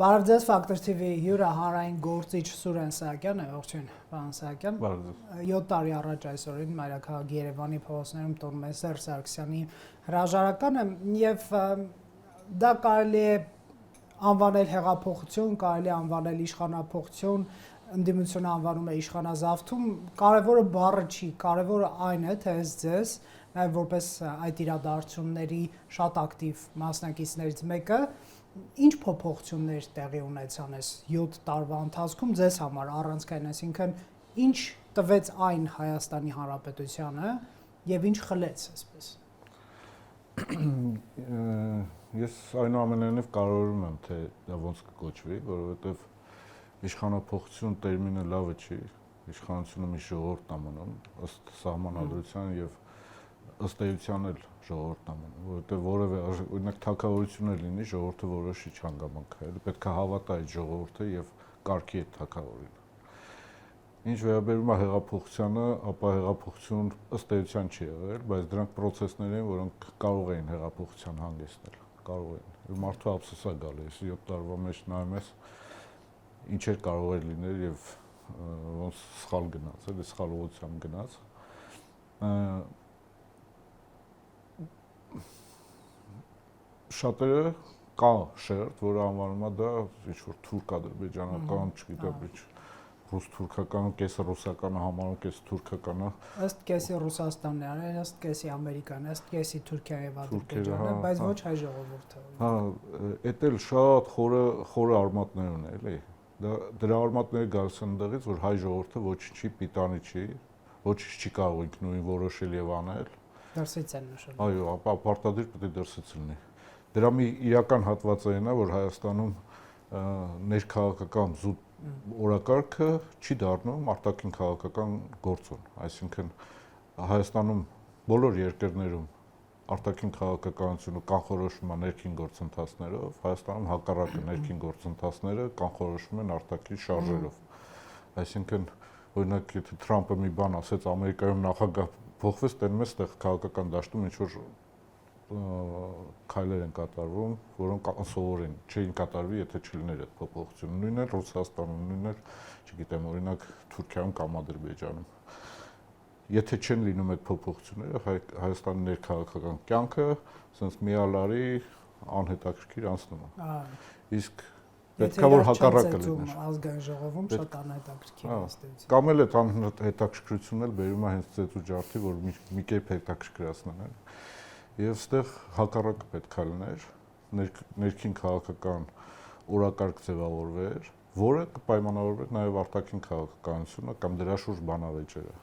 Բարդես Factor TV հյուրը հանրային գործիչ Սուրեն Սահակյանն է, ողջույն, պարոն Սահակյան։ 7 տարի առաջ այսօրին մայրաքաղաք Երևանի փողոցներում տոնում է Սերժ Սարգսյանի հրաժարականը եւ դա կարելի է անվանել հեղափոխություն, կարելի է անվանել իշխանափոխություն, ընդդիմությունը անվանում է իշխանազավթում, կարևորը բառը չի, կարևորը այն է, թե ձեզ նաեւ որպես այդ իրադարձությունների շատ ակտիվ մասնակիցներից մեկը ինչ փոփոխություններ տեղի ունեցան այս 7 տարվա ընթացքում ձեզ համար առանցքային, այսինքն ինչ տվեց այն Հայաստանի Հանրապետությանը եւ ինչ խլեց, այսպես։ Ես այնուամենայնիվ կարողանում եմ թե դա ոնց կոչվի, որովհետեւ իշխանափոխություն տերմինը լավը չի, իշխանությունը մի ժողովուրդ է մնում, ըստ սահմանադրության եւ ըստ էության էլ ժողովուրդ է մնում, որովհետեւ որևէ օրինակ թագավորություն լինի, ժողովուրդը որոշի չհանգամանք, էլի պետք է հավատա այդ ժողովուրդը եւ կարգի այդ թագավորին։ Ինչ վերաբերում է հեղափոխությանը, ապա հեղափոխություն ըստ էության չի եղել, բայց դրանք process-ներ են, որոնք կարող էին հեղափոխության հանգեցնել, կարող էին։ Մարդու ափսոս է գալիս, 7 տարվա մեջ նայում ես ինչեր կարող էր լինել եւ ոնց սխալ գնաց, էլի սխալ ուղղությամբ գնաց։ Շատերը կա շերտ, որը անվանում է դա ինչ-որ թուրք-ադրբեջանական, չգիտեմ ինչ, ռուս-թուրքական, կեսը ռուսականը համարում, կեսը թուրքականը։ Ըստ կեսի Ռուսաստանն է, ըստ կեսի Ամերիկան, ըստ կեսի Թուրքիան եւ Ադրբեջանը, բայց ոչ հայ ժողովուրդը։ Հա, էդ էլ շատ խորը արմատներ ունի, էլի։ Դրա արմատները գալիս են այնտեղից, որ հայ ժողովուրդը ոչինչի պիտանի չի, ոչինչ չի կարող ինքնուրույն որոշել եւ անել։ Դրսից են նշել։ Այո, ապա պարտադիր պետք է դրսից լինի։ Դրա մի իրական հատվածը այն է, որ Հայաստանում ներքաղաքական զուտ օրակարգը չի դառնում արտաքին քաղաքական գործոն, այսինքն Հայաստանում բոլոր երկրներում արտաքին քաղաքականությունը կանխորոշվում է ներքին գործընթացներով, Հայաստանում հակառակը ներքին գործընթացները կանխորոշվում են արտաքին շարժերով։ Այսինքն օրինակ եթե Թրամփը մի բան ասեց Ամերիկայում նախագահ փոխվեց, տենում է այդտեղ քաղաքական դաշտում ինչ որ քայլեր են կատարվում, որոնք անսովոր են, չէին կատարվի, եթե չլիներ այդ փոփոխությունը։ Նույնն է Ռուսաստանում, նույնն է, չգիտեմ, օրինակ Թուրքիայում կամ Ադրբեջանում։ Եթե չեն լինում այդ փոփոխությունները, Հայաստանի ներքաղաքական կյանքը ասենց միալարի անհետաքրքիր անցնում է։ Իսկ պետք է որ հակառակը լինի։ Ազգային ժողովում շատ անհետաքրքիր է։ Կամ էլ այդ անհետաքրքրությունն էլ բերում է հենց ծեծու ջարդի, որ մի կերպ հետաքրքրացնեն։ Եվ այստեղ հակառակը պետք է լիներ, ներքին քաղաքական օրակարգ ձևավորվեր, որը կպայմանավորվեր նաև արտաքին քաղաքականությունը կամ դրա շուրջ բանավեճերը։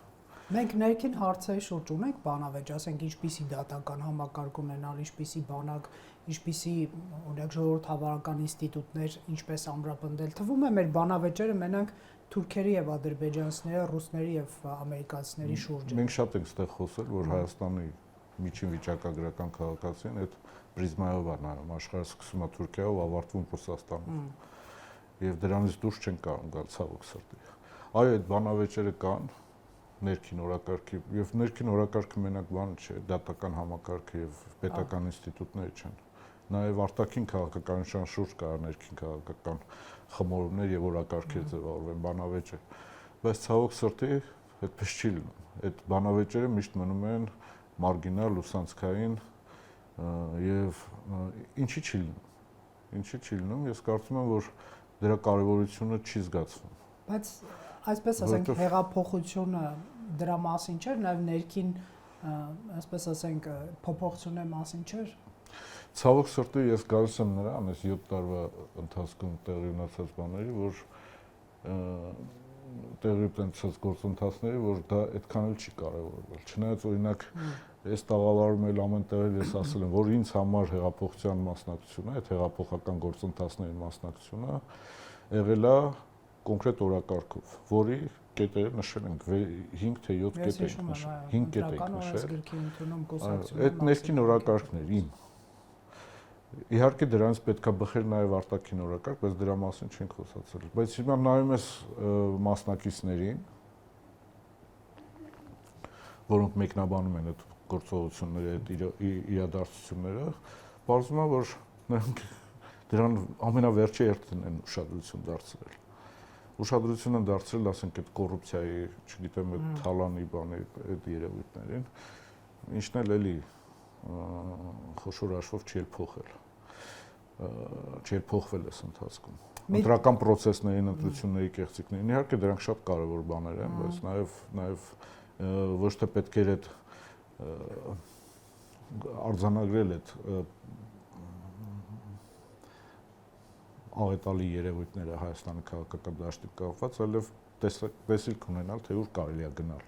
Մենք ներքին հարցերի շուրջ ունենք բանավեճ, ասենք ինչպիսի դատական համակարգ ունենալ, ինչպիսի բանակ, ինչպիսի օրինակ ժողովրդավարական ինստիտուտներ, ինչպես ամրապնդել։ Թվում է մեր բանավեճերը մենակ թուրքերի եւ ադրբեջանցիների, ռուսների եւ ամերիկացիների շուրջ են։ Մենք շատ ենք ստեղ խոսել, որ Հայաստանի միջին վիճակագրական քաղաքացին այդ պրիզմայով է նայում, աշխարհը սկսում է Թուրքիայով, ավարտվում Ռուսաստանում։ Եվ դրանից դուրս չեն կարող գալ ցավոք սրտի։ Այո, այդ բանավեճերը կան, ներքին օրակարգի եւ ներքին օրակարգը մենակ բան չէ, դատական համակարգը եւ պետական ինստիտուտները չեն։ Նաեւ արտաքին քաղաքականության շուրջ կա ներքին քաղաքական խմորումներ եւ օրակարգեր ձևավորվեն բանավեճը։ Բայց ցավոք սրտի այդպես չի լինում։ Այդ բանավեճերը միշտ մնում են մարգինալ, լուսանցքային եւ ինչի չի լինում, ես կարծում եմ, որ դրա կարևորությունը չի զգացվում։ Բայց այսպես ասենք հեղափոխությունը դրա մասին չէր, նաեւ ներքին, այսպես ասենք, փոփոխությունների մասին չէր։ Ցավոք սրտի ես գալիս եմ նրան, այս 7 տարվա ընթացքում տեղի ունեցած բաների, որ տեղի ունեցած գործընթացների, որ դա այդքան էլ չի կարևորվել։ Չնայած օրինակ այս տաղավարում էլ ամենտեղ էլ ես ասել եմ, որ ինձ համար հեղափոխության մասնակցությունը, այդ հեղափոխական գործընթացների մասնակցությունը եղել է կոնկրետ օրակարգով, որի կետերը նշել ենք 5 թե 7 կետ ենք նշել, 5 կետ ենք նշել։ Այդ ներքին օրակարգներ իմ։ Իհարկե դրանից պետքա բխեր նաև արտաքին օրակարգ, բայց դրա մասին չենք խոսացել։ Բայց հիմա նայում ես մասնակիցներին, որոնք մեկնաբանում են այդ գործողությունները, այդ իրադարձությունները, բարձում է, որ նրանք դրան ամենավերջի երթին են ուշադրություն դարձրել։ Ուշադրություն են դարձրել, ասենք, այդ կոռուպցիայի, չգիտեմ, այդ թալանի բանի այդ երևույթներին, ինչն էլ էլի խոշոր հաշվով չի փոխվել այս ընթացքում։ Ընտրական process-ներին, ընտրությունների կեղծիքներին, իհարկե դրանք շատ կարևոր բաներ են, բայց նաև ոչ թե պետք է այդ արձանագրել այդ աղետալի երևույթները Հայաստանի քաղաքական դաշտի կապված, այլև տեսիլք ունենալ, թե ուր կարելի է գնալ,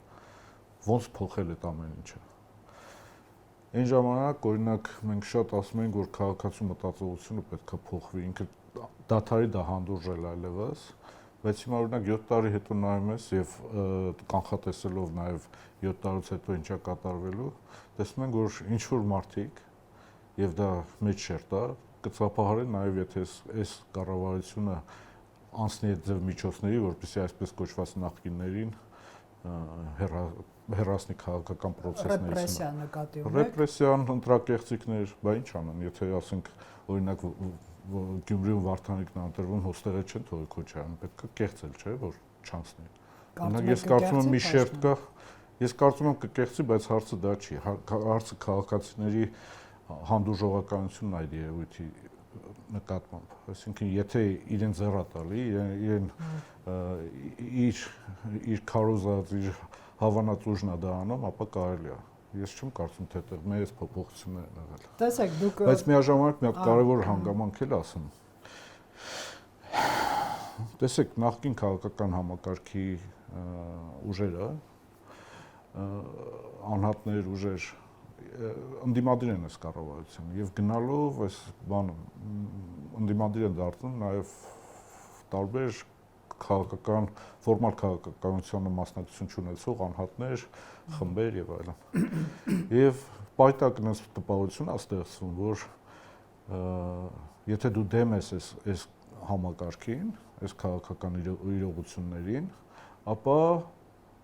ոնց փոխել այդ ամեն ինչը։ Այն ժամանակ, օրինակ, մենք շատ ասում ենք, որ քաղաքացու մտածողությունը պետք է փոխվի, ինքը դադարի դա հանդուրժել այլևս, բայց հիմա օրինակ 7 տարի հետո նայում ես եւ կանխատեսելով նաեւ 7 տարուց հետո ինչա կատարվելու, տեսնում ենք, որ ինչ որ մարդիկ եւ դա մեծ շերտ է, կծափահարեն նաեւ եթե այս կառավարությունը անցնի այդ ձև միջոցների, որպեսզի այսպես կոչված նախկիններին հերասնի քաղաքական process-ներից ռեպրեսիա նկատի ունեք։ Ռեպրեսիան, ընտրակեղծիքներ, բա ինչ անեն, եթե ասենք օրինակ Գյումրիում Վարդանիկն ընտրվում, հոստեղը չեն թողի Քոչարյանը, պետք է կեղծել, չէ, որ չանցնի։ Ես կարծում եմ մի շերտ կա, ես կարծում եմ կկեղծի, բայց հարցը դա չի, հարցը քաղաքացիների հանդուրժողականությունն այդ երևույթի նկատմամբ, այսինքն եթե իրեն ձեռա տալի, իրեն իր քարոզած, իր հավանած ուժն է դա անում, ապա կարելի է։ Ես չեմ կարծում, թե այդտեղ մեծ փոփոխություններ են եղել։ Տեսեք, դուք բայց միաժամանակ մի հատ կարևոր հանգամանք էլ ասեմ։ Տեսեք, նախկին քաղաքական համակարգի ուժերը, անհատներ, ուժեր ընդդիմադիր են այս կառավարությանը եւ գնալով այս բանը ընդդիմադիր են դարձնում նաեւ տարբեր քաղաքական ֆորմալ քաղաքականությանը մասնակցություն ունեցող անհատներ, խմբեր եւ այլն։ Եվ պայտակն այս տպավորությունն է ստեղծվում, որ եթե դու դեմ ես այս համակարգին, այս քաղաքական իրողություններին, ապա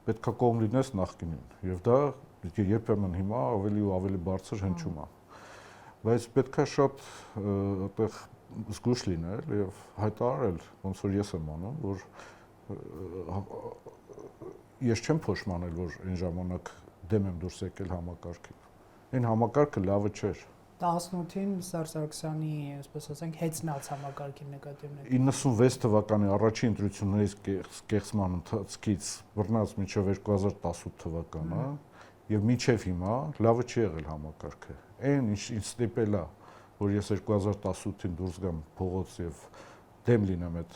պետք է կողմ լինես նախկինին եւ դա երբեմն հիմա ավելի ու ավելի բարձր հնչում է։ Բայց պետք է շատ այդտեղ զգույշ լինել եւ հայտարարել, ոնց որ ես եմ անում, որ ես չեմ փոշմանել, որ այն ժամանակ դեմ եմ դուրս եկել համակարգին։ Այն համակարգը լավը չէր։ 18-ին Սերժ Սարգսյանի, այսպես ասենք, հեծնած համակարգին նկատի ունեք։ 96 թվականի առաջին ընտրություններից կեղծման ընթացքից բռնած մինչև 2018 թվականը եւ մինչև հիմա լավը չի եղել համակարգը։ Այն ինչ ստիպել է, որ ես 2018-ին դուրս գամ փողոց եւ դեմ լինեմ այդ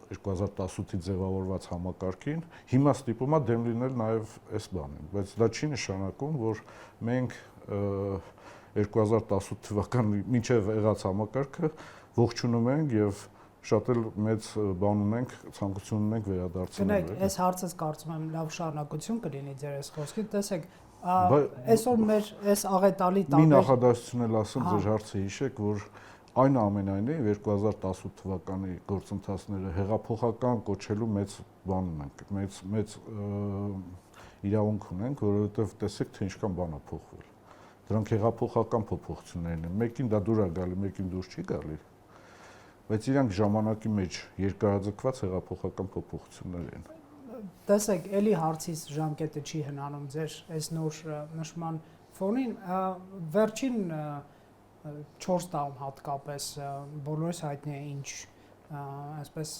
2018-ի ձևավորված համակարգին, հիմա ստիպում է դեմ լինել նաեւ այս բանին, բայց դա չի նշանակում, որ մենք 2018 թվականի մինչև եղած համակարգը ողջունում ենք եւ շատ էլ մեծ բան ունենք, ցանկություն ունենք վերադարձնել։ Գնայք, այս հարցս կարծում եմ լավ շարունակություն կլինի ձեր այս խոսքին, տեսեք, այսօր մեր այս աղետալի տարբեր մի նախադասություն էլ ասեմ ձեր հարցը հիշեք, որ այնուամենայնիվ 2018 թվականի գործընթացները հեղափոխական կոչելու մեծ բան ունենք, մեծ իրավունք ունենք, որովհետև տեսեք թե ինչքան բան է փոխվել։ Դրանք հեղափոխական փոփոխություններն են։ Մեկին դա դուր է գալի, մեկին դուրս չի գալի։ Բայց իրանք ժամանակի մեջ երկարաձգված հեղափոխական փոփոխություններ են։ Տեսեք, էլի հարցից ժամկետը չի հնանում ձեր այս նոր նշման ֆոնին, վերջին 4 տարում հատկապես բոլորս հայտնի է ինչ այսպես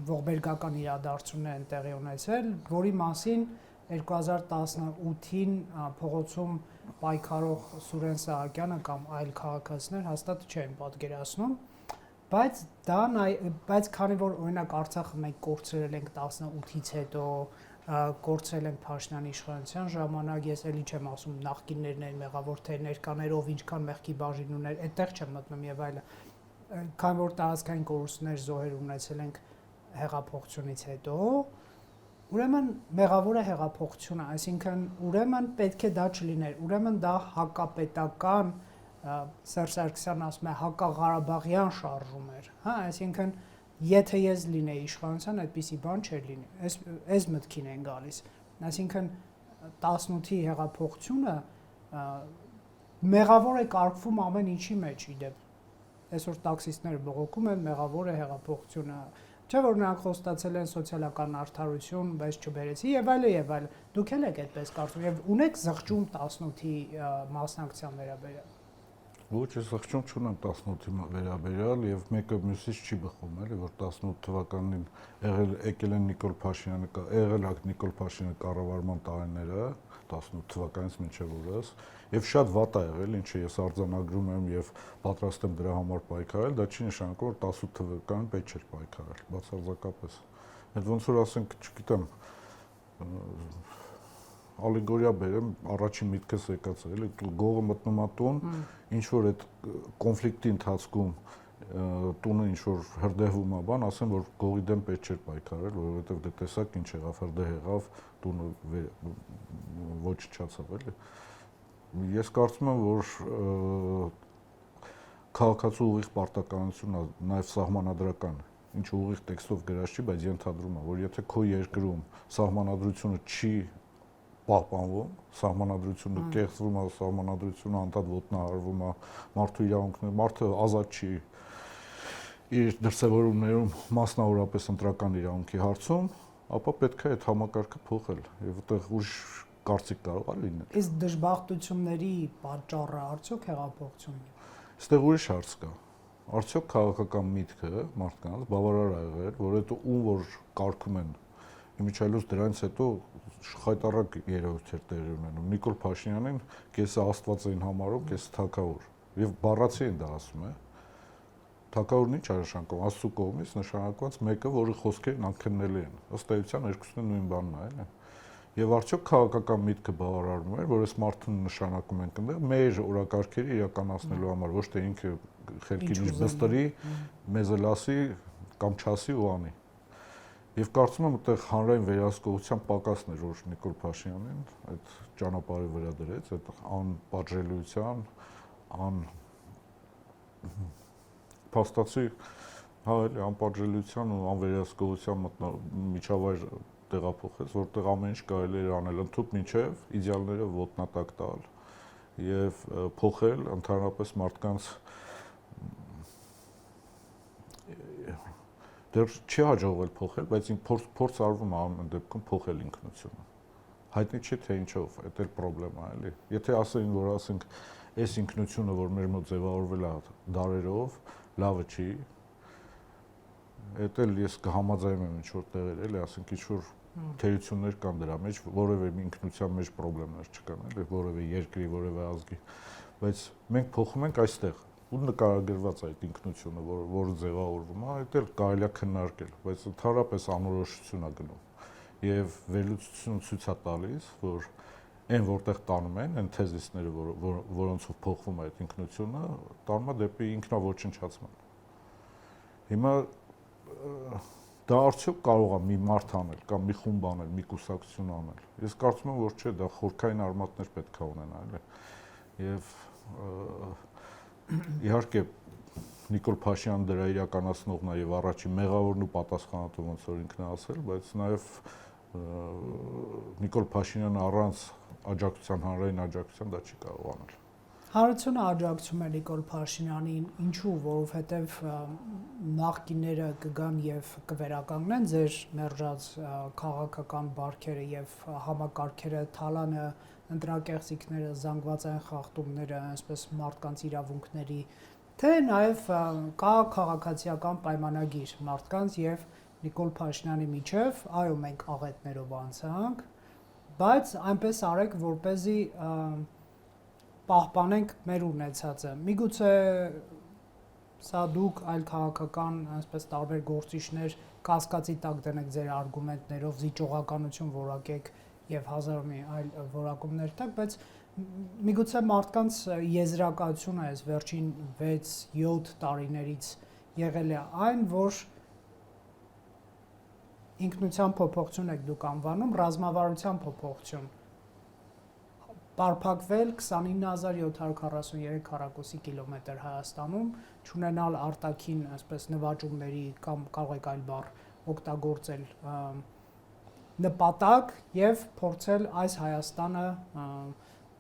ողբերգական իրադարձություններ են տեղի ունեցել, որի մասին 2018-ին փողոցում պայքարող Սուրեն Սահակյանը կամ այլ քաղաքացիներ հաստատ չեն պատկերացնում, բայց քանի որ օրինակ Արցախը մենք կորցրել ենք 18-ից հետո, կորցրել ենք Փաշինյանի իշխանության ժամանակ, ես էլի չեմ ասում նախկիններն են մեղավոր, թե ներկաներով ինչքան մեղքի բաժին ուներ, այդտեղ չեմ մտնում եւ այլն, քանի որ տարածքային կորուստներ զոհեր ունեցել ենք հեղափոխությունից հետո, ուրեմն մեղավորը հեղափոխությունը, այսինքն ուրեմն պետք է դա չլիներ, ուրեմն դա հակապետական Սերժ Սարգսյանն ասում է հակաղարաբաղյան շարժում էր, հա, այսինքն եթե ես լինեի իշխանության, այդպիսի բան չէր լինի, այս մտքին են գալիս, այսինքն 18-ի հեղափոխությունը մեղավոր է կարգվում ամեն ինչի մեջ իդեպ, այսօր տաքսիստները բողոքում են, մեղավոր է հեղափոխությունը։ Չէ՞ որ նրանք խոստացել են սոցիալական արդարություն, բայց չբերեցի եւ այլն եւ այլն։ Դուք էլ եք այդպես կարծում եւ ունեք զղջում 18-ի մասնակցության վերաբերյալ։ Ոչ, ես զղջում չունեմ 18-ի վերաբերյալ եւ մեկը մյուսից չի բխում, էլի, որ 18 թվականին եկել են Նիկոլ Փաշինյանը, եղել է Նիկոլ Փաշինյանի կառավարման տարիները 18 թվականից մինչև օրս եւ շատ վատ է եղել, ինչը ես արձանագրում եմ եւ պատրաստ եմ դրա համար պայքարել, դա չի նշանակում, որ 18 թվականին պետք չէր պայքարել, բացարձակապես։ Այդ ոնց որ ասենք, չգիտեմ, ալեգորիա բերեմ, առաջին միտքս եկած է, էլի գողը մտնում է տուն, ինչ որ այդ կոնֆլիկտի ընթացքում տունը ինչ որ հրդեհվում է, բան, ասեմ, որ գողի դեմ պետք չէր պայքարել, որովհետև դե տեսակ ինչ եղավ, հրդեհ եղավ, տունը ոչնչացավ, էլի։ Ես կարծում եմ, որ քաղաքացու ուղիղ պարտականությունն է նաև սահմանադրական, ինչը ուղիղ տեքստով գրած չի, բայց ենթադրում է, որ եթե քո երկրում սահմանադրությունը չի պահպանվում, սահմանադրությունը կեղծվում է, սահմանադրությունը անդադ ոտնահարվում է, մարդու իրավունքները, մարդը ազատ չի իր դրսևորումներում, մասնավորապես ընտրական իրավունքի հարցում, ապա պետք է այդ համակարգը փոխել եւ այդտեղ ուրիշ կարծիք կարող է լինել։ Իսկ դժբախտությունների պատճառը արդյոք հեղափոխությունն է։ Այստեղ ուրիշ հարց կա։ Արդյոք քաղաքական միտքը մարդկանց բավարար է եղել, որ այդ ում որ կարգում են իմիջիայլոց դրանից հետո խայտառակ երևույթեր տեղի ունենում։ Նիկոլ Փաշինյանին կեսը աստված էին համարում, կեսը թագավոր։ Եվ բառացի են դա ասում է։ Թագավորն ինչ նշանակում, Աստծո կողմից նշանակված մեկը, որի խոսքերն անքննելի են։ Ըստ էության երկուսն նույն բանն է, էլի։ Եվ արդյոք քաղաքական միտքը բավարարում է, որ այս մարդուն նշանակում ենք այնտեղ մեր օրակարգերը իրականացնելու համար, ոչ թե ինքը խելքին ինչ բստրի, մեզ լասի կամ չասի ու անի։ Եվ կարծում եմ այդտեղ հանրային վերահսկողության պակասն էր, որ Նիկոլ Փաշինյանին այդ ճանապարհի վրա դրեց, այդ անպատժելիության, փաստացի անպատժելիության ու անվերահսկողության միջավայր տեղափոխեց, որտեղ ամեն ինչ կարելի էր անել ընդհանուր մինչև իդեալները ոտնատակ տալ եւ փոխել ընդհանրապես մարդկանց դեռ չի հաջողվել փոխել, բայց փորձ արվում է ամեն դեպքում փոխել ինքնությունը։ Հայտնի չէ թե ինչով, դա էլ խնդրեմա է, էլի։ Եթե ասեին, որ ասենք, այս ինքնությունը, որ մեր մոտ ձևավորվել է դարերով, լավը չի, դա էլ ես կհամաձայնեմ ինչ որ տեղեր, էլի, ասենք, ինչ որ թերություններ կան դրա մեջ, որևէ ինքնության մեջ խնդիրներ չկան, էլի, որևէ երկրի, որևէ ազգի, բայց մենք փոխում ենք այստեղ ու նկարագրված այդ ինքնությունը, որը ձևավորվում է, դա էլ կարելի է քննարկել, բայց ընդհանրապես անորոշություն է գնում եւ վերլուծությունը ցույց է տալիս, որ այն որտեղ տանում են, այն թեզիսները, որոնցով փոխվում է այդ ինքնությունը, տանում է դեպի ինքնաոչնչացման։ Հիմա դա արդյոք կարող է մի մարդ անել կամ մի խումբ անել, մի կուսակցություն անել։ Ես կարծում եմ, որ չէ, դա խորքային արմատներ պետք է ունենա, էլի։ Եվ իհարկե Նիկոլ Փաշինյանը դրա իրականացնողն է եւ առաջին մեղավորն ու պատասխանատու ոնց որ ինքն է ասել, բայց նաեւ Նիկոլ Փաշինյանը առանց աջակցության, հանրային աջակցության դա չի կարող անել։ Հանրությունը աջակցում է Նիկոլ Փաշինյանին, ինչու, որովհետև նախկինները կգան եւ կվերականգնեն ձեր մերժած քաղաքական բարքերը եւ համակարգերը, թալանը, ընտրակեղծիքները, զանգվածային խախտումները, այսպես մարդկանց իրավունքների, թե նաեւ կա քաղաքացիական պայմանագիր մարդկանց եւ Նիկոլ Փաշինյանի միջև, այո, մենք աղետներով անցանք, բայց այնպես արեք, որպեսզի պահպանենք մեր ունեցածը։ Միգուցե սա դուք այլ քաղաքական, այսպես տարբեր գործիչներ կասկածի տակ դնեք ձեր արգումենտներով, զիջողականություն որակեք եւ հազար մի այլ որակումներ տակ, բայց միգուցե մարդկանց եզրակացությունը այս վերջին 6-7 տարիներից եղել է այն, որ ինքնության փոփոխություն եք դուք անվանում, ռազմավարության փոփոխություն։ Պարփակվել 29743 քառակուսի կիլոմետր Հայաստանում, չունենալ արտաքին, այսպես նվաճումների կամ կարող եք այլ բառ օգտագործել նպատակ եւ փորձել այս Հայաստանը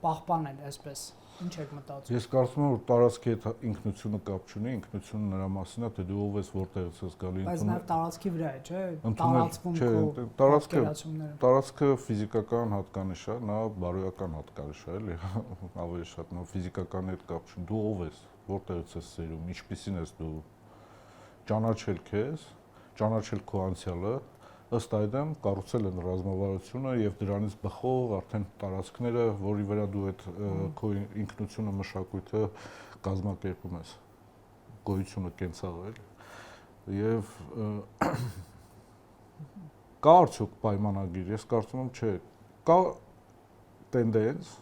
պահպանել, այսպես Ինչ եք մտածում։ Ես կարծում եմ, որ տարածքի հետ ինքնությունը կապ չունի, ինքնությունը նրա մասին է, թե դու ով ես, որտեղից ես գալի, բայց նաև տարածքի վրա է, չէ՞, տարածվում քո տարածքը ֆիզիկական հատկանիշ է, նա բարոյական հատկանիշ է, էլի, ավելի շատ նա ֆիզիկականի հետ կապ չունի, դու ով ես, որտեղից ես ծերում, ինչպիսին ես դու, ճանաչել քեզ, ճանաչել քո անցյալը, ըստ այդմ կառուցել են ռազմավարությունը եւ դրանից բխող արդեն տարածքները, որի վրա դու այդ քո ինքնությունը, մշակույթը կազմակերպում ես, գոյությունը կենցաղել եւ կա արդյոք պայմանագիր, ես կարծում եմ չէ, կա տենդենս,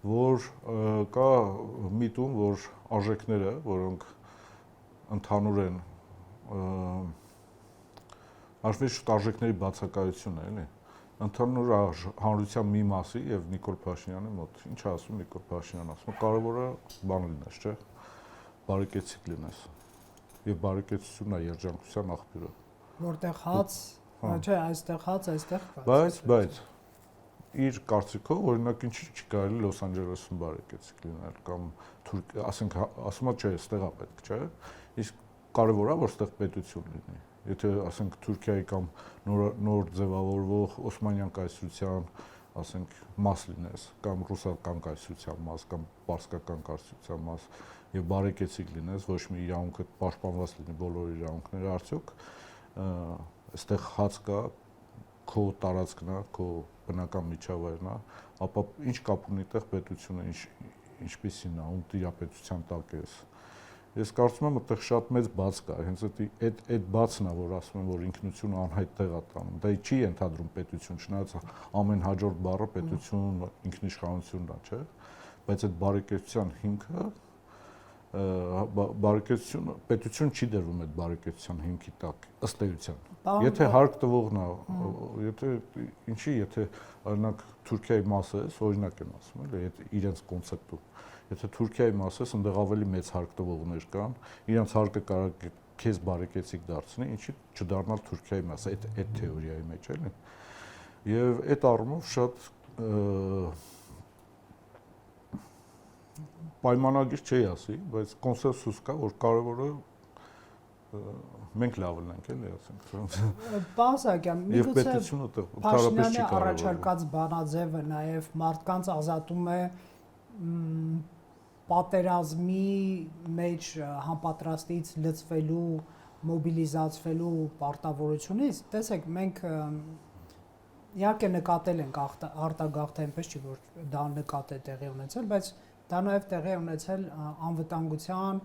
որ կա միտում, որ արժեքները, որոնք ընդհանուր են Աշխվեշ արժեքների բացակայությունն է, էլի։ Ընդհանուր հանրության մի մասի եւ Նիկոլ Փաշինյանի մոտ, ինչ ասում Նիկոլ Փաշինյանը, ասում կարևորը բան լինես, չէ՞, բարեկեցիկ լինես։ Եվ բարեկեցությունն է երջանկության աղբյուրը։ Որտեղ հաց, չէ, այստեղ հաց, այստեղ կաց։ Բայց իր կարծիքով, օրինակ, ինչի՞ չի կարելի Լոս Անջելեսում բարեկեցիկ լինել կամ ասենք ասում է, չէ, այստեղ է պետք, չէ՞։ Իսկ կարևոր է, որ այստեղ պետություն լինի։ Եթե ասենք Թուրքիայի կամ նոր ձևավորվող Օսմանյան կայսրության, ասենք մաս լինես, կամ ռուսական կայսրության մաս, կամ պարսկական կայսրության մաս, եւ բարեկեցիկ լինես, ոչ մի իրավունքը պաշտպանված լինի բոլոր իրավունքները, արդյոք այստեղ հաց կա, քո տարածքն է, քո բնական միջավայրն է, ապա ինչ կապ ունի այդտեղ պետությունը, ինչպիսին է, ում տիրապետության տակ ես։ Ես կարծում եմ, այդտեղ շատ մեծ բաց կա, հենց այդ բացն է, որ ասում եմ, որ ինքնությունը անհայտ տեղ է տանում։ Դա չի ենթադրում պետություն, չնայած ամեն հաջորդ բառը պետություն, ինքնիշխանությունն է, չէ՞։ Բայց այդ բարեկեցության հիմքը բարեկեցությունը պետություն չի դրվում այդ բարեկեցության հիմքի տակ, ըստ էության։ Եթե հարկ տվողն է, եթե ինչի, եթե օրինակ Թուրքիայի մասը է, օրինակ եմ ասում, էլի, իրենց կոնցեպտում։ Եթե Թուրքիայի մասը, այնտեղ ավելի մեծ հարկ տվողներ կան, իրենց հարկը կարող է քեզ բարեկեցիկ դարձնի, ինչի չդառնալ Թուրքիայի մասը, այդ թեորիայի մեջ էլի։ Եվ այդ առումով շատ պայմանագիր չի ասի, բայց կոնսենսուս կա, որ կարևորը մենք լավ լինենք, էլի ասենք։ Պարսակյան, միգուցե Փաշինյանի առաջարկած բանաձևը նաև մարդկանց ազատում է պատերազմի մեջ համապատրաստից լծվելու, մոբիլիզացվելու պարտավորությունից, տեսեք, մենք իհարկե նկատել ենք արտագաղթ այնպես չի, որ դա նկատ է տեղի ունեցել, բայց դա նաև տեղի ունեցել անվտանգության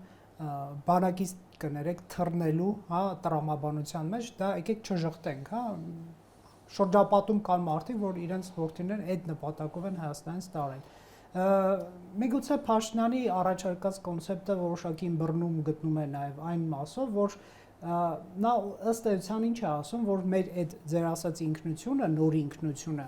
բանակից կներեք թռնելու, հա, տրամաբանության մեջ, դա եկեք չժխտենք, հա, շրջապատում կան մարդիկ, որ իրենց ողջինեն այդ նպատակով են Հայաստանից տարել։ Միգուցե Փաշինյանի առաջարկած կոնցեպտը որոշակի բռնում գտնում է նաև այն մասով, որ նա ըստ էության ինչ է ասում, որ մեր այդ ձեր ասած ինքնությունը, նոր ինքնությունը,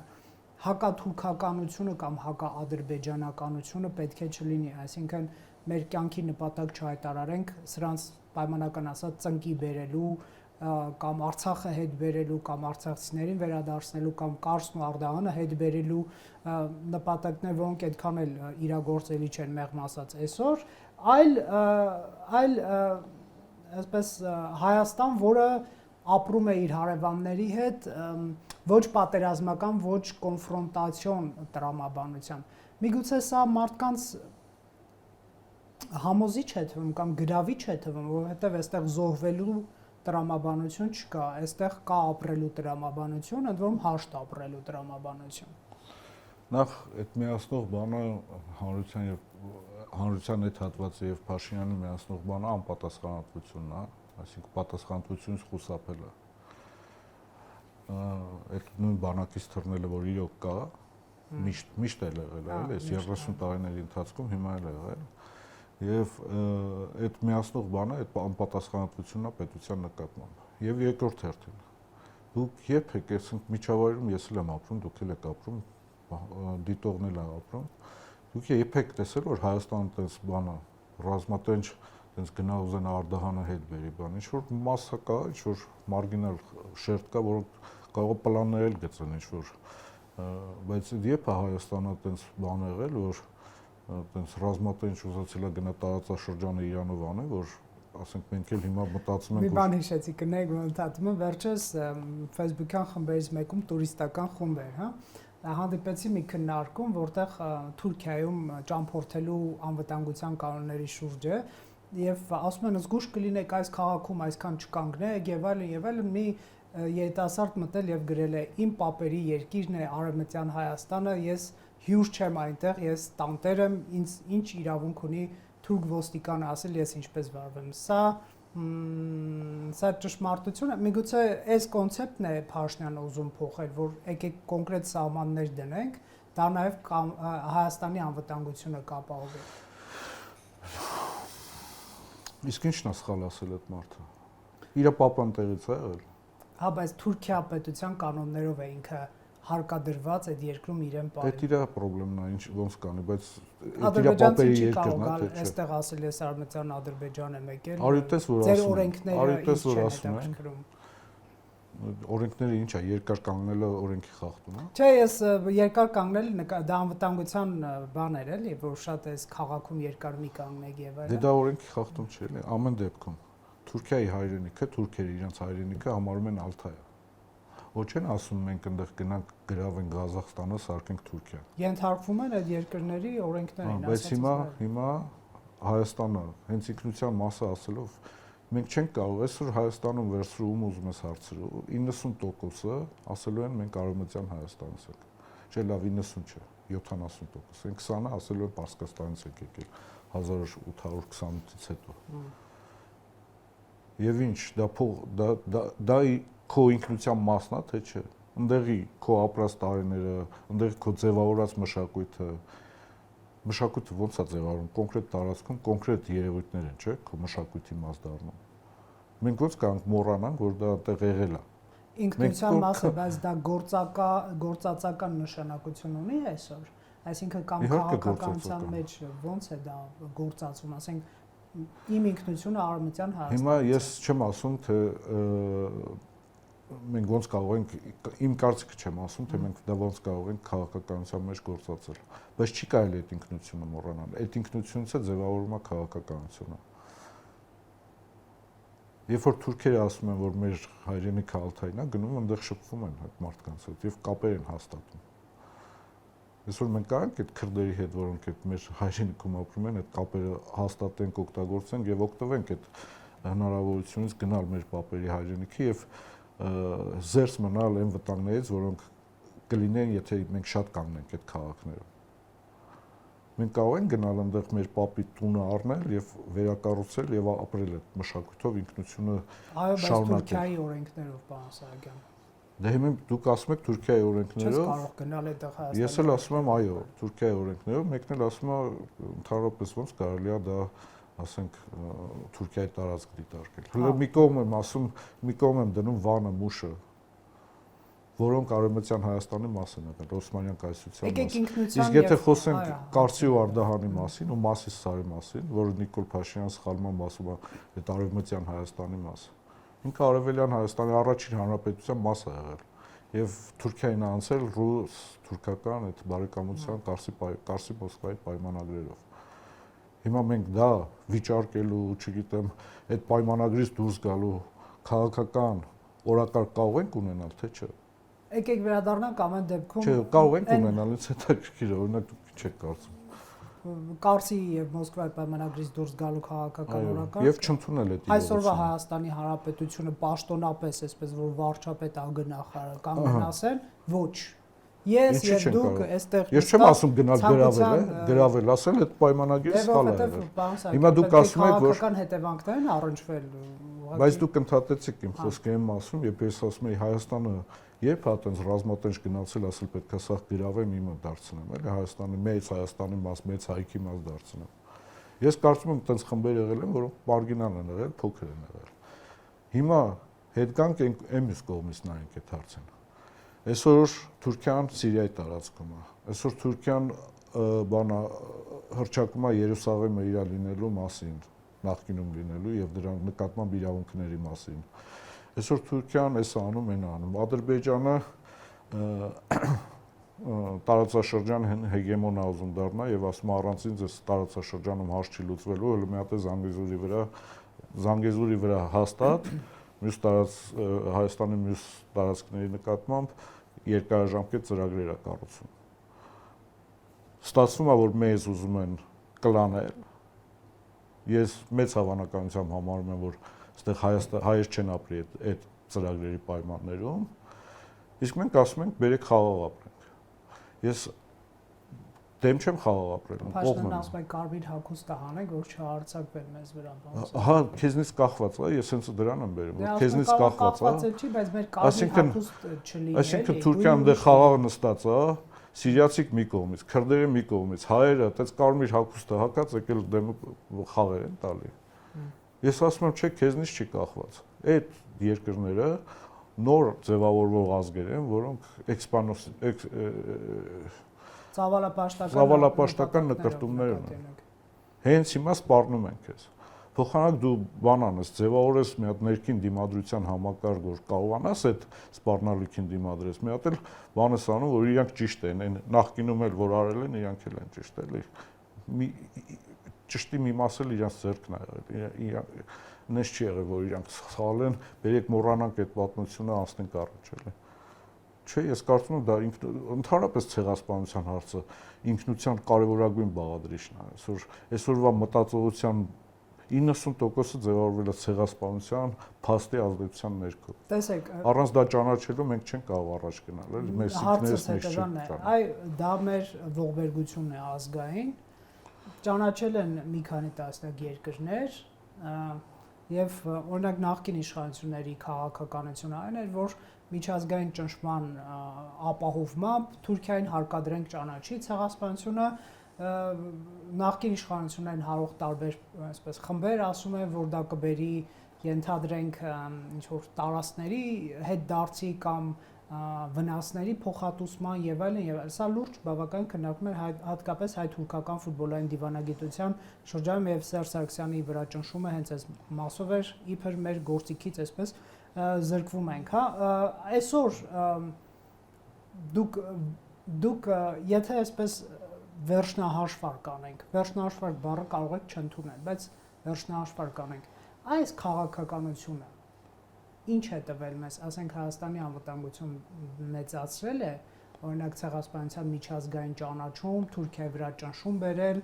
հակաթուրքականությունը կամ հակաադրբեջանականությունը պետք է չլինի, այսինքն մեր կյանքի նպատակ չհայտարարենք սրանց պայմանական ասած ծնկի բերելու կամ Արցախը հետ բերելու կամ արցախցիներին վերադարձնելու կամ Կարսն ու Ардաղանը հետ բերելու նպատակներ, որոնք այդքան էլ իրագործելի չեն մեղմ ասած այսօր, այլ այսպես Հայաստան, որը ապրում է իր հարևանների հետ ոչ պատերազմական, ոչ կոնֆրոնտացիոն տրամաբանությամբ։ Միգուցե սա մարդկանց համոզիչ է թվում կամ գրավիչ է թվում, որովհետև այստեղ զոհվելու տրամաբանություն չկա, այստեղ կա ապրելու տրամաբանություն, ընդ որում հաշտ ապրելու տրամաբանություն։ Նախ այդ միացնող բանը հանրության այդ հատվածը եւ Փաշինյանի միացնող բանը անպատասխանատվությունն է, այսինքն պատասխանատվությունից խուսափելը։ Այդ նույն բանակից թռնելը, որ իրոք կա, միշտ էլ եղել է, էլի, 30 տարիների ընթացքում հիմա էլ եղել։ Եվ այդ միացնող բանը, այդ անպատասխանատվությունն է պետության նկատմամբ։ Եվ երկրորդ հերթին, դուք երբ եք այսինքն միջավայրում ես էլ եմ ապրում, դուք էլ եք ապրում, դիտողն էլ է ապրում, դուք երբ եք տեսել, որ Հայաստանը տես բանը, ռազմատենչ տես գնա ուզեն Ардահանը հետ բերի բան, ինչ որ մասսա կա, ինչ որ մարգինալ շերտ կա, որոնք կարող է պլաններ էլ գծեն ինչ որ, բայց երբ է Հայաստանը տես բան եղել, որ այտենց ռազմատենչ ուզեցել է գնա տարածաշրջանը Իրանով անի, որ ասենք մենք էլ հիմա մտածում ենք մի բան հիշեցի կնեք ընդհատումը վերջերս Facebook-յան խմբերից մեկում տուրիստական խումբ էր, հա հանդիպեցի մի քննարկում, որտեղ Թուրքիայում ճամփորդելու անվտանգության կանոնների շուրջ է եւ ասում են զգուշ կլինեք այս քաղաքում այսքան չկանգնեք եւ այլն մի երիտասարդ մտել եւ գրել է իմ պապերի երկիրն է Արևմտյան Հայաստանը, ես հյուր չեմ այնտեղ, ես տանտեր եմ, ինձ ինչ իրավունք ունի թուրք ոստիկանը ասել ես ինչպես վարվեմ։ Սա ճշմարտություն է։ Միգուցե այս կոնցեպտն է Փաշինյանը ուզում փոխել, որ եկեք կոնկրետ սահմաններ դնենք, դա նաև Հայաստանի անվտանգությունը կապահովի։ Իսկ ի՞նչն է սխալ ասել այդ մարդը։ Իր պապան տեղից է եղել։ Հա, բայց Թուրքիա պետության կանոններով է ինքը հարկադրված այդ երկրում իրեն պահել։ Դա իր խնդիրն է, ինչ ոնց կանի, բայց իր պապերի երկրն է, թե չէ։ Այստեղ ասել ես Արևմտյան Ադրբեջան եմ եկել։ Արյուտես որ ձեր օրենքները ասում են։ Օրենքները ինչ է, երկար կանգնելը օրենքի խախտում է։ Չէ, ես երկար կանգնելը դա անվտանգության բան էր էլի, որ շատ էս քաղաքում երկար մի կանգնեք եւ այլն։ Դա օրենքի խախտում չէ, էլի, ամեն դեպքում Թուրքիայի հայրենիքը, թուրքերը իրենց հայրենիքը համարում են Ալթայը։ Ոչ չեն ասում մենք այնտեղ գնանք գրավենք Ղազախստանը, սարքենք Թուրքիա։ Ենթարկվում են այդ երկրների օրենքներին, բայց հիմա Հայաստանը հենց ինքնության մասը ասելով մենք չենք կարող այսօր Հայաստանում վերցրու ուզում ես հարցրու 90%-ը ասելու են մենք Արևմտյան Հայաստանից ենք։ Չէ, լավ 90 չէ, 70%։ Այն 20-ը ասելու են Պարսկաստանից ենք եկել 1828-ից հետո։ Եվ ինչ, դա քո ինքնության մասն է, թե չէ։ Ընդեղի քո ապրած տարիները, ընդեղի քո ձևավորած մշակույթը ոնց է ձևավորվում, կոնկրետ տարածքում կոնկրետ երևույթներ են, չէ՞, քո մշակույթի մաս դառնում։ Մենք ոնց կարող մոռանանք, որ դա այդտեղ եղել է։ Ինքնության մասը, բայց դա գործածական նշանակություն ունի այսօր։ Այսինքն կամ քաղաքականության մեջ ոնց է դա գործածվում, ասենք իմ ինքնությունը Արևմտյան Հայաստանից։ Հիմա ես չեմ ասում, թե մենք ոնց կարող ենք, իմ կարծիքը չեմ ասում, թե մենք դա ոնց կարող ենք քաղաքականության մեջ գործածել, բայց չի կարելի այդ ինքնությունը մոռանալ։ Այդ ինքնությունից է ձևավորվում է քաղաքականությունը։ Երբ որ թուրքերը ասում են, որ մեր հայրենիքը Ալթայն է, գնում այնտեղ շփվում են այդ մարդկանց հետ եւ կապեր են հաստատում։ Այսօր մենք կարող ենք այդ քրդերի հետ, որոնք այդ մեր հայրենիքում ապրում են, այդ կապերը հաստատենք, օգտագործենք եւ օգտվենք այդ հնարավորությունից գնալ մեր պապերի հայրենիքի եւ զերծ մնալ այն վտանգներից, որոնք կլինեն, եթե մենք շատ կանգնենք այդ քաղաքներում։ Մենք կարող ենք գնալ այնտեղ մեր պապի տունը առնել եւ վերակառուցել եւ ապրել այդ մշակույթով ինքնությունը շարունակել։ Այո, բայց Թուրքիայի օրենքներով, պարոն Սահակյան։ Դե հիմա դուք ասում եք Թուրքիայի օրենքներով։ Չես կարող գնալ այդտեղ Հայաստան։ Ես էլ ասում եմ, այո, Թուրքիայի օրենքներով, մեկն էլ ասում է ընդհանրապես ոնց կարելի է դա, ասենք, Թուրքիայի տարածք դիտարկել։ Հələ մի կողմ եմ ասում, մի կողմ եմ դնում Վանը, Մուշը, որոնք Արևմտյան Հայաստանի մասն են, Օսմանյան կայսրության մաս։ Իսկ եթե խոսենք Կարսի ու Արդահանի մասին ու Մասիս Սարի մասին, որը Նիկոլ Փաշինյանը սխալմամբ ասում է, այդ Արևմտյան Հայաստանի մասը, ինքը Արևելյան Հայաստանի առաջին հանրապետության մաս է եղել եւ Թուրքիային անցել ռուս-թուրքական այդ բարեկամության Կարսի Մոսկվայի պայմանագրերով։ Հիմա մենք դա վիճարկելու, չգիտեմ, այդ պայմանագրից դուրս գալու քաղաքական օրակարգ կարող ենք ունենալ, թե չէ։ Եկեք վերադառնանք ամեն դեպքում։ Չէ, կարող ենք ունենալ, ինձ հետաքրքիր է, օրինակ դուք չեք կարծում։ Կարսի եւ Մոսկվայի պայմանագրից դուրս գալու քաղաքական օրակարգ։ Եվ չընդունել այդ իրողությունը։ Այսօրվա Հայաստանի Հանրապետությունը պաշտոնապես, այսպես որ վարչապետ ագնախարը կանգնասեն, ոչ։ Ես եւ դուք այստեղ Ես չեմ ասում գնալ գրավել, ասել այդ պայմանագրի սխալ է եղել։ Հիմա դուք ասում եք, որ քաղաքական հետևանքներն առնչվել։ Բայց դուք ընդհատեցիք իմ խոսքը եմ ասում, երբ ես ասում եի Հայաստանը երբ հա այդպես ռազմատենչ գնացել, ասել պետք է սա գրավեմ, իմը դարձնեմ, էլի Հայաստանի մեծ Հայաստանի մաս, մեծ հայքի մաս դարձնեմ։ Ես կարծում եմ այդպես խմբեր եղել են, որոնք մարգինալ են եղել, փոքր են եղել։ Հիմա հետ գանք այն մյուս կողմից նայենք այդ հարցին։ Այսօր Թուրքիան Սիրիայի տարածքում է։ Այսօր Թուրքիան բանա հրճակում է Երուսաղեմը իր լինելու մասին, նախկինում լինելու եւ դրա նկատմամբ իրավունքների մասին։ Այսօր Թուրքիան էս անում, այն անում։ Ադրբեջանը տարածաշրջան հեգեմոնա ուզում դառնա եւ ասում առանցին ձեզ տարածաշրջանում հարց չի լուծվելու, հələ մի հատ է Զանգեզուրի վրա հաստատ Հայաստանի մյուս տարածքների նկատմամբ երկարաժամկետ ծրագրեր է կառուցում։ Ստացվում է, որ մեզ ուզում են կլանել։ Ես մեծ հավանականությամբ համարում եմ, որ այստեղ հայեր չեն ապրի այդ ծրագրերի պայմաններում, իսկ մենք ասում ենք բերեք խաղաղ ապրենք։ Ես դեմ չեմ խաղաղ ապրելուն, կողմ եմ։ Ասում եք կարմիր հագուստը հանենք, որ չհարցակվեն մեզ վրա։ Հա, քեզնից կախված է, ես հենց դրան եմ բերում, որ քեզնից կախված է։ Չի, բայց մեր կարմիր հագուստ չլինի։ Այսինքն Թուրքիան դե խաղաղ նստած է, սիրիացիք մի կողմից, քրդերը մի կողմից, հայերը այդպես կարմիր հագուստը հակած եկել դեմ խաղեր են տալի։ Ես ասում եմ, չէ, քեզնից չի կախված։ Այդ երկրները նոր ձևավորվող ազգեր են, որոնք ծավալապաշտական նկրտումներ ունեն։ Հենց հիմա սպառնում են քեզ։ Փոխանակ դու բան անես, ձևավորես մի հատ ներքին դիմադրության համակարգ, որ կարողանաս այդ սպառնալիքին դիմադրես։ Մի հատ էլ բան ես անում, որ իրանք ճիշտ են, այն նախկինում էլ որ արել են, իրանք էլ են ճիշտ, էլի։ Ճշտի մի մասը իրանք ձեռքն է եղել։ Նես չի եղել, որ իրանք սխալ են, բերեք մոռանանք այդ պատմությունը, անցնենք առաջ, էլի։ Չէ, ես կարծում եմ դա ընդհանրապես ցեղասպանության հարցը ինքնության կարևորագույն բաղադրիչն է։ Այսօրվա մտածողության 90%-ը ձևավորվել է ցեղասպանության փաստի ազդեցության ներքո։ Տեսեք, առանց դա ճանաչելու մենք չենք կարող առաջ գնալ, էլի, մեր ինքներս մեզ չենք։ Այ դա մեր ողբերգությունն է ազգային։ Ճանաչել են մի քանի տասնյակ երկրներ, եւ օրինակ նախկին իշխանությունների քաղաքականությունը այն էր, որ միջազգային ճնշման ապահովմամբ Թուրքիային հարկադրենք ճանաչի ցեղասպանությունը, նախկին իշխանություններին հարող տարբեր այսպես խմբեր ասում են, որ դա կբերի ենթադրենք ինչ որ տարածքների հետ դարձի կամ վնասների փոխհատուցման եւ այլն եւ այլն։ Սա լուրջ բավական քննարկում է հատկապես հայ-թուրքական ֆուտբոլային դիվանագիտության շրջանում եւ Սերժ Սարգսյանի վրա ճնշումը հենց այս մասով էր իբր մեր գործիքից այսպես զրկվում ենք, հա։ Այսօր դուք եթե այսպես վերջնահաշվարկ անենք, վերջնահաշվարկ բառը կարող եք չընդունել, բայց վերջնահաշվարկ անենք, այս քաղաքականությունը ինչ է տվել մեզ, ասենք Հայաստանի անվտանգություն մեծացրել է, օրինակ ցեղասպանության միջազգային ճանաչում, Թուրքիայի վրա ճնշում բերել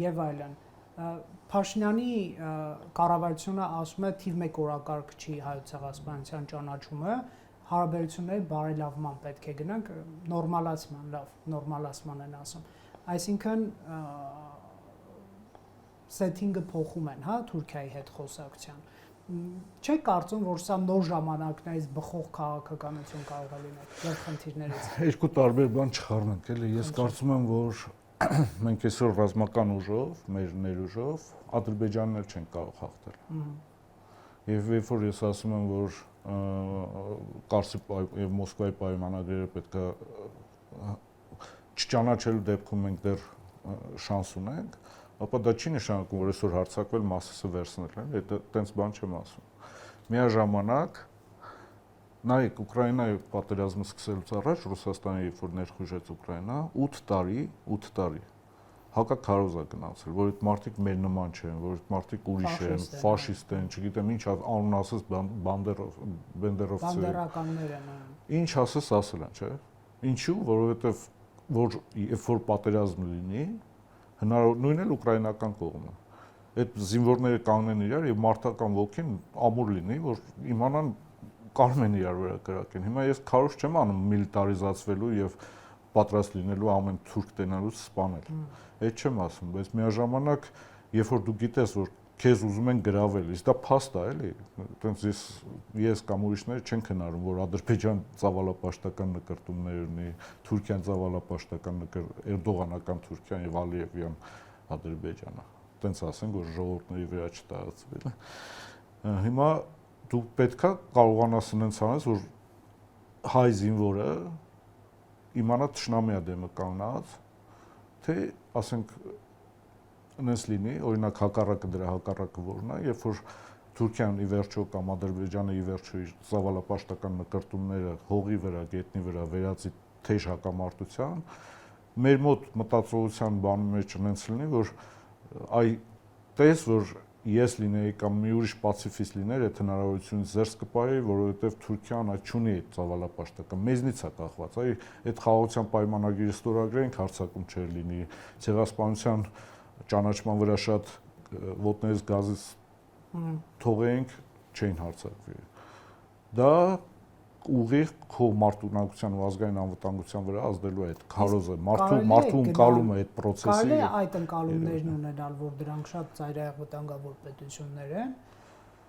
եւ այլն։ Փաշինյանի կառավարությունը ասում է թիվ 1 օրակարգ չի հայոց ցեղասպանության ճանաչումը, հարաբերությունների բարելավման պետք է գնանք, նորմալացման, լավ, նորմալացման են ասում։ Այսինքն սեթինգը փոխում են, հա, Թուրքիայի հետ խոսակցության։ Չեք կարծում, որ սա նոր ժամանակներից բխող քաղաքականություն կարող է լինել եւ խնդիրներից։ Երկու տարբեր բան չխառնենք, էլի, ես կարծում եմ, որ մենք այսօր ռազմական ուժով, մեր ներուժով Ադրբեջանն էլ չեն կարող հաղթել։ Եվ երբ որ ես ասում եմ, որ Կարսի եւ Մոսկվայի պայմանագրերը պետք է չճանաչելու դեպքում մենք դեռ շանս ունենք, ապա դա չի նշանակում, որ այսօր հարձակվել մասսը վերցնել են, այտենց բան չեմ ասում։ Միաժամանակ նայեք, Ուկրաինայի պատերազմը սկսելուց առաջ Ռուսաստանը երբ որ ներխուժեց Ուկրաինա, 8 տարի հակաքարոզ է գնացել, որ այդ մարդիկ մեր նման չեն, որ այդ մարդիկ ուրիշ են, ֆաշիստ են, չգիտեմ ինչ անուն ասես բանդերականներ են։ Ինչ ասես ասել են, չէ՞։ Ինչու՞, որովհետև որ երբ որ պատերազմ լինի, նույնն էլ ուկրաինական կողմը։ Այդ զինվորները կանգնեն իրար եւ մարտական ոգին ամուր լինի, որ իմանան կարում են իրար վրա կրակեն։ Հիմա ես քարոզ չեմ անում միլիտարիզացվելու եւ պատրաստ լինելու ամեն թուրք տենալուց սպանել։ Այդ չեմ ասում, բայց միաժամանակ երբ որ դու գիտես, որ քեզ ուզում են գրավել, իսկ դա փաստ է, էլի։ Այդպես ես կամ ուրիշները չեն քննարկում, որ Ադրբեջան ցավալապաշտական նկրտումներ ունի, Թուրքիան ցավալապաշտական Էրդողանական Թուրքիան եւ Ալիևյան Ադրբեջանը։ Այդպես ասենք, որ ժողովուրդների վրա չտարածվի։ Հիմա դու պետքա կարողանաս այնց անես, որ հայ զինվորը իմանա թշնամիա դեմը կանգնած, թե ասենք նես լինի, օրինակ հակառակը դրա հակառակը որն է, երբ որ Թուրքիան ի վերջո կամ Ադրբեջանը ի վերջո իր ցավալապաշտական նկրտումները հողի վրա, գետնի վրա վերածի թեժ հակամարտության, մեր մոտ մտածողության բանում մեջ ունենց լինի, որ տես, որ ես լինեի կամ մի ուրիշ պացիֆիստ լիներ, այդ հնարավորությունից զերծ կպահեի, որովհետև Թուրքիան այդ չունի այդ ծավալապաշտական, մեզնից է կախված, այդ խաղաղության պայմանագիրը ստորագրենք, հարձակում չէր լինի, ցեղասպանության ճանաչման վրա շատ ոտներից գազից թողենք, չէին հարձակվի։ Դա ուղիղ քո մարդունակության ու ազգային անվտանգության վրա ազդելու է այդ քարոզը, մարդու ընկալումը այդ process-ի։ Կարելի է այդ ընկալումներն ունենալ, որ դրանք շատ ծայրահեղ վտանգավոր պետություններ են,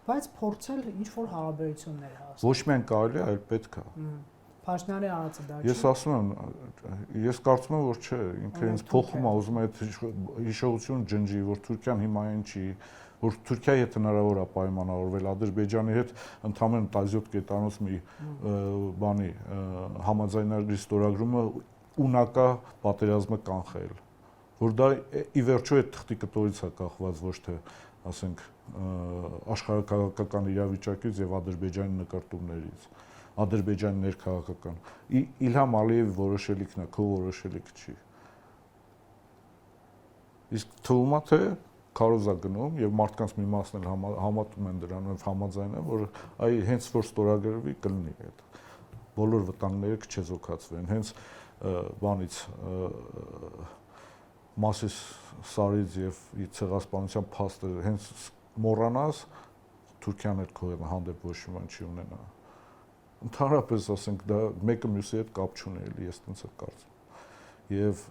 բայց փորձել ինչ-որ հարաբերություններ հաստատել։ Ոչ միայն կարելի է, այլ պետք է։ Փաշինյանի արածը դա չի։ Ես ասում եմ, ես կարծում եմ, որ չէ, ինքը ինձ փոխում է, ուզում է այդ հիշողությունը ջնջի, որ Թուրքիան հիմա այն չի, որ Թուրքիայի հետ հնարավոր է պայմանավորվել, Ադրբեջանի հետ ընդհանրապես 17 կետանոց մի բանի համաձայնագրի ստորագրումը ունակա պատերազմը կանխել, որ դա ի վերջո այդ թղթի կտորից է կախված, ոչ թե, ասենք, աշխարհակաղակական իրավիճակից եւ Ադրբեջանի նկարտումներից, Ադրբեջանի ներքաղաքական։ Իլհամ Ալիևի որոշելիքն է, քո որոշելիքը չի։ Իսկ թվում է, թե քարոզա գնում եւ մարդկանց մի մասն էլ համատում են դրան եւ համաձայն են, որ հենց որ ստորագրվի կլինի այդ բոլոր վտանգները կչեզոքացվեն, հենց բանից Մասիս Սարից եւ ցեղասպանության փաստը հենց մոռանաս, Թուրքիան այդ քո հանդեպ ոչ մի բան չի ունենա։ Ընդհանրապես ասենք դա մեկը մյուսի հետ կապ չունի, ես տենց եմ կարծում։ Եվ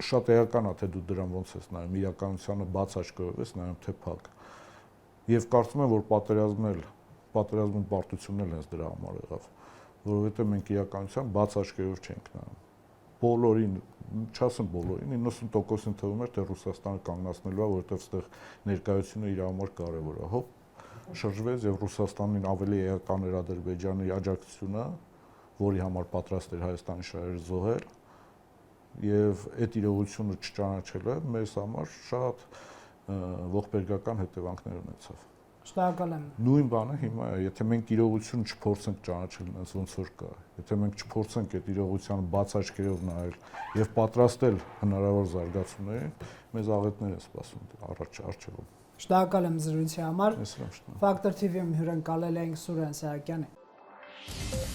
շատ էական է, թե դու դրան ոնց ես նայում, իրականությանը բաց աչքերով ես նայում, թե փակ։ Եվ կարծում եմ, որ պատերազմի պարտությունն էլ հենց դրա համար եղավ, որովհետև մենք իրականության բաց աչքերով չենք նայում։ Բոլորին, չասեմ բոլորին, 90%-ին թվում էր, թե Ռուսաստանը կանգնացնելու է, որովհետև այստեղ ներկայությունը իր համար կարևոր է։ Հոպ, շրջվեց եւ Ռուսաստանին ավելի էական էր Ադրբեջանի աջակցությունը, որի համար պատրաստ էր Հայաստանի շահերը զոհել, եւ այդ իրողությունը չճանաչելը մեզ համար շատ ողբերգական հետևանքներ ունեցավ։ Շնորհակալ եմ։ Նույն բանը հիմա է, եթե մենք իրողությունը չփորձենք ճանաչել այնպես ոնց որ կա, եթե մենք չփորձենք այդ իրողությանը բաց աչքերով նայել եւ պատրաստել հնարավոր զարգացումներին, մեզ աղետներ են սպասում առջևում։ Շնորհակալ եմ զրույցի համար։ Ֆակտոր TV-ում հյուրընկալել ենք Սուրեն Սահակյանին։